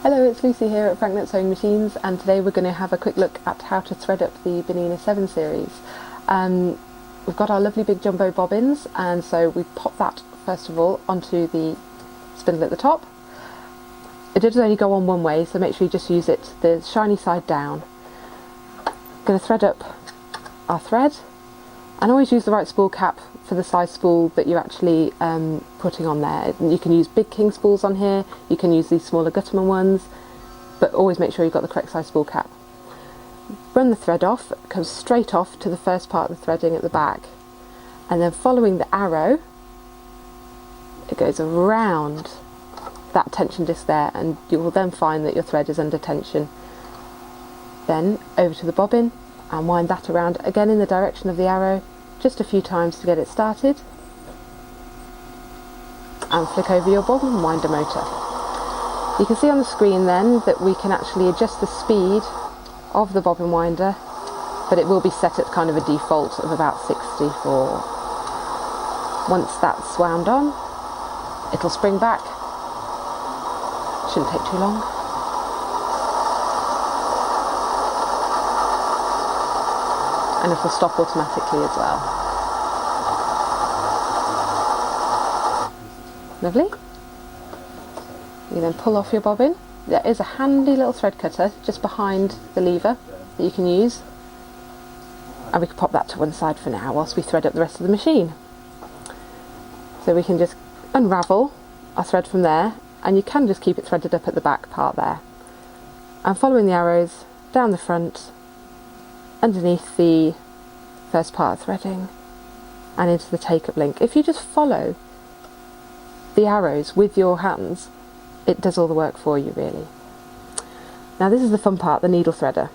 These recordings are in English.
Hello, it's Lucy here at Franknut Sewing Machines, and today we're going to have a quick look at how to thread up the Bernina 7 series. We've got our lovely big jumbo bobbins, and so we pop that first of all onto the spindle at the top. It does only go on one way, so make sure you just use it the shiny side down. Going to thread up our thread, and always use the right spool cap for the size spool that you're actually putting on there. You can use big king spools on here, you can use these smaller Gutterman ones, but always make sure you've got the correct size spool cap. Run the thread off, it comes straight off to the first part of the threading at the back, and then following the arrow it goes around that tension disc there, and you will then find that your thread is under tension. Then over to the bobbin and wind that around again in the direction of the arrow, just a few times to get it started, and flick over your bobbin winder motor. You can see on the screen then that we can actually adjust the speed of the bobbin winder, but it will be set at kind of a default of about 64. Once that's wound on, it'll spring back. Shouldn't take too long. And it will stop automatically as well. Lovely. You then pull off your bobbin. There is a handy little thread cutter just behind the lever that you can use, and we can pop that to one side for now whilst we thread up the rest of the machine. So we can just unravel our thread from there, and you can just keep it threaded up at the back part there, and following the arrows down the front, underneath the first part of threading, and into the take-up link. If you just follow the arrows with your hands, it does all the work for you really. Now this is the fun part, the needle threader.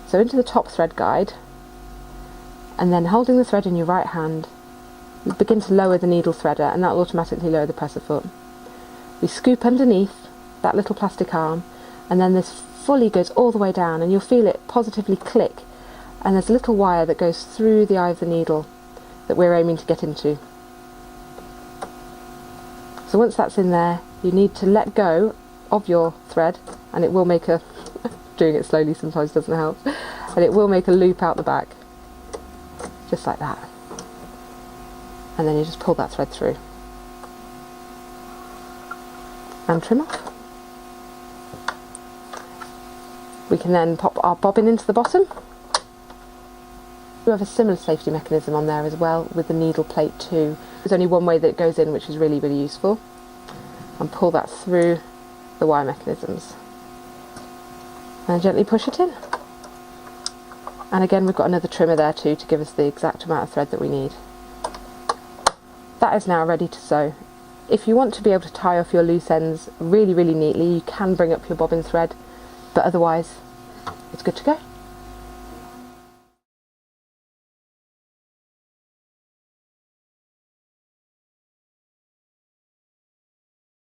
So into the top thread guide, and then holding the thread in your right hand, we begin to lower the needle threader, and that will automatically lower the presser foot. We scoop underneath that little plastic arm, and then this fully goes all the way down, and you'll feel it positively click, and there's a little wire that goes through the eye of the needle that we're aiming to get into. So once that's in there, you need to let go of your thread, and it will make a doing it slowly sometimes doesn't help, and it will make a loop out the back, just like that, and then you just pull that thread through and trim off. We can then pop our bobbin into the bottom. We have a similar safety mechanism on there as well with the needle plate too. There's only one way that it goes in, which is really useful, and pull that through the wire mechanisms and gently push it in. And again, we've got another trimmer there too to give us the exact amount of thread that we need. That is now ready to sew. If you want to be able to tie off your loose ends really neatly, you can bring up your bobbin thread, but otherwise it's good to go.